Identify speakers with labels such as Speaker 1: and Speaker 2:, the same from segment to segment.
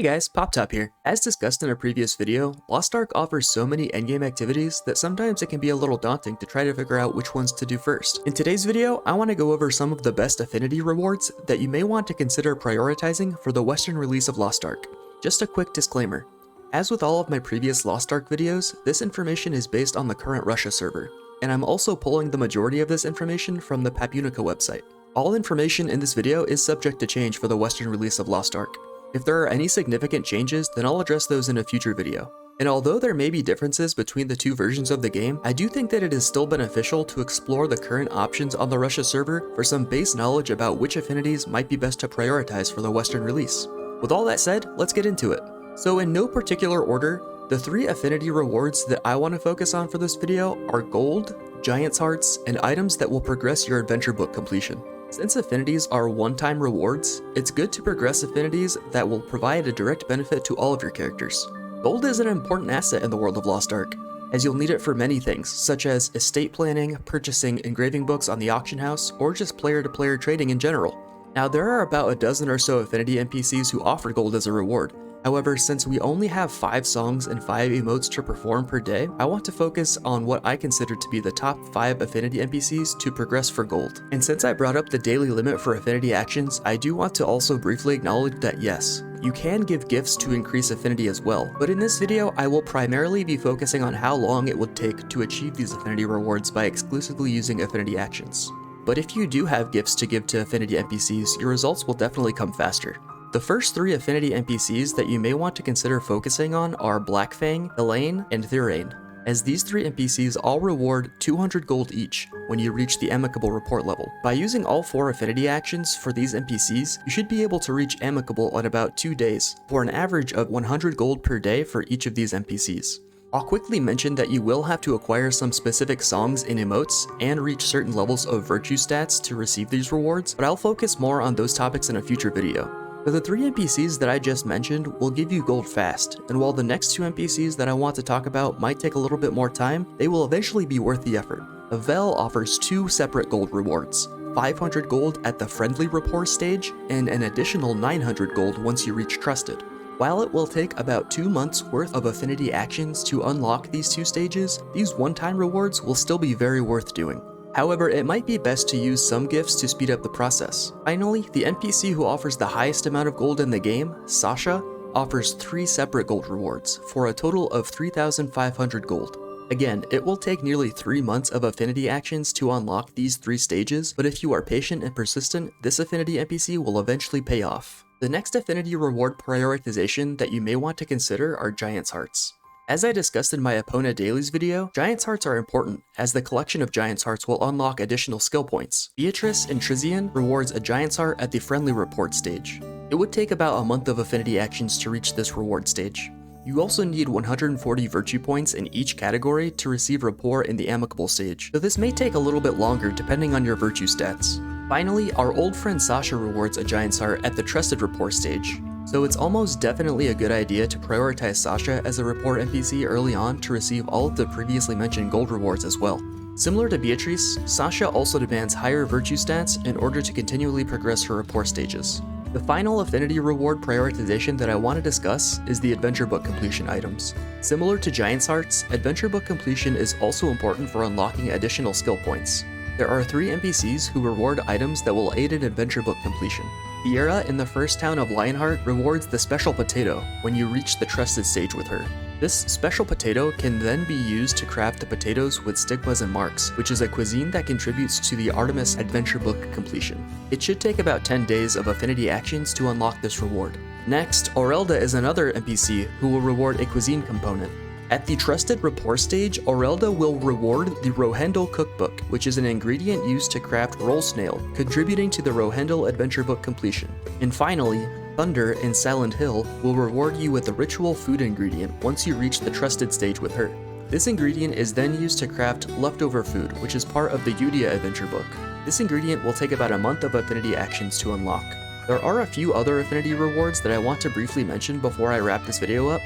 Speaker 1: Hey guys, PopTop here. As discussed in a previous video, Lost Ark offers so many endgame activities that sometimes it can be a little daunting to try to figure out which ones to do first. In today's video, I want to go over some of the best Affinity rewards that you may want to consider prioritizing for the Western release of Lost Ark. Just a quick disclaimer. As with all of my previous Lost Ark videos, this information is based on the current Russia server, and I'm also pulling the majority of this information from the Papunica website. All information in this video is subject to change for the Western release of Lost Ark. If there are any significant changes, then I'll address those in a future video. And although there may be differences between the two versions of the game, I do think that it is still beneficial to explore the current options on the Russia server for some base knowledge about which affinities might be best to prioritize for the Western release. With all that said, let's get into it. So in no particular order, the three affinity rewards that I want to focus on for this video are gold, giant's hearts, and items that will progress your adventure book completion. Since affinities are one-time rewards, it's good to progress affinities that will provide a direct benefit to all of your characters. Gold is an important asset in the world of Lost Ark, as you'll need it for many things, such as estate planning, purchasing engraving books on the auction house, or just player-to-player trading in general. Now there are about a dozen or so affinity NPCs who offer gold as a reward. However, since we only have 5 songs and 5 emotes to perform per day, I want to focus on what I consider to be the top 5 affinity NPCs to progress for gold. And since I brought up the daily limit for affinity actions, I do want to also briefly acknowledge that yes, you can give gifts to increase affinity as well, but in this video I will primarily be focusing on how long it would take to achieve these affinity rewards by exclusively using affinity actions. But if you do have gifts to give to affinity NPCs, your results will definitely come faster. The first 3 affinity NPCs that you may want to consider focusing on are Blackfang, Elaine, and Thirain, as these 3 NPCs all reward 200 gold each when you reach the Amicable report level. By using all 4 affinity actions for these NPCs, you should be able to reach Amicable in about 2 days, for an average of 100 gold per day for each of these NPCs. I'll quickly mention that you will have to acquire some specific songs and emotes and reach certain levels of virtue stats to receive these rewards, but I'll focus more on those topics in a future video. But the 3 NPCs that I just mentioned will give you gold fast, and while the next 2 NPCs that I want to talk about might take a little bit more time, they will eventually be worth the effort. Avel offers 2 separate gold rewards, 500 gold at the friendly rapport stage, and an additional 900 gold once you reach trusted. While it will take about 2 months worth of affinity actions to unlock these 2 stages, these one-time rewards will still be very worth doing. However, it might be best to use some gifts to speed up the process. Finally, the NPC who offers the highest amount of gold in the game, Sasha, offers 3 separate gold rewards, for a total of 3,500 gold. Again, it will take nearly 3 months of affinity actions to unlock these 3 stages, but if you are patient and persistent, this affinity NPC will eventually pay off. The next affinity reward prioritization that you may want to consider are Giant's Hearts. As I discussed in my Epona Dailies video, Giant's Hearts are important, as the collection of Giant's Hearts will unlock additional skill points. Beatrice and Trizian rewards a Giant's Heart at the friendly report stage. It would take about a month of affinity actions to reach this reward stage. You also need 140 virtue points in each category to receive rapport in the amicable stage, so this may take a little bit longer depending on your virtue stats. Finally, our old friend Sasha rewards a Giant's Heart at the trusted rapport stage. So it's almost definitely a good idea to prioritize Sasha as a report NPC early on to receive all of the previously mentioned gold rewards as well. Similar to Beatrice, Sasha also demands higher virtue stats in order to continually progress her rapport stages. The final affinity reward prioritization that I want to discuss is the adventure book completion items. Similar to Giant's Hearts, adventure book completion is also important for unlocking additional skill points. There are 3 NPCs who reward items that will aid in adventure book completion. Sierra in the first town of Lionheart rewards the Special Potato when you reach the trusted stage with her. This Special Potato can then be used to craft the potatoes with stigmas and marks, which is a cuisine that contributes to the Artemis Adventure Book completion. It should take about 10 days of affinity actions to unlock this reward. Next, Aurelda is another NPC who will reward a cuisine component. At the Trusted Rapport stage, Aurelda will reward the Rohendel Cookbook, which is an ingredient used to craft roll snail, contributing to the Rohendel Adventure Book completion. And finally, Thunder in Silent Hill will reward you with a ritual food ingredient once you reach the Trusted stage with her. This ingredient is then used to craft leftover food, which is part of the Yudia Adventure Book. This ingredient will take about a month of affinity actions to unlock. There are a few other affinity rewards that I want to briefly mention before I wrap this video up.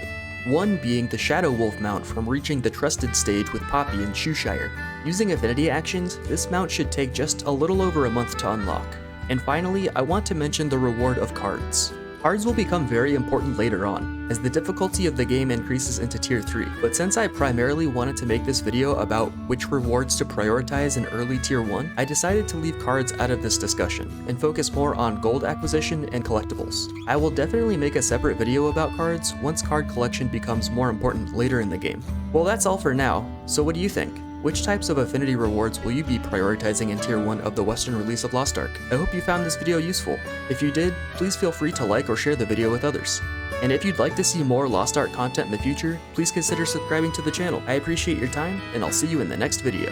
Speaker 1: One being the Shadow Wolf mount from reaching the Trusted stage with Poppy in Shoeshire. Using affinity actions, this mount should take just a little over a month to unlock. And finally, I want to mention the reward of cards. Cards will become very important later on, as the difficulty of the game increases into Tier 3, but since I primarily wanted to make this video about which rewards to prioritize in early Tier 1, I decided to leave cards out of this discussion, and focus more on gold acquisition and collectibles. I will definitely make a separate video about cards once card collection becomes more important later in the game. Well, that's all for now, so what do you think? Which types of affinity rewards will you be prioritizing in Tier 1 of the Western release of Lost Ark? I hope you found this video useful. If you did, please feel free to like or share the video with others. And if you'd like to see more Lost Ark content in the future, please consider subscribing to the channel. I appreciate your time, and I'll see you in the next video.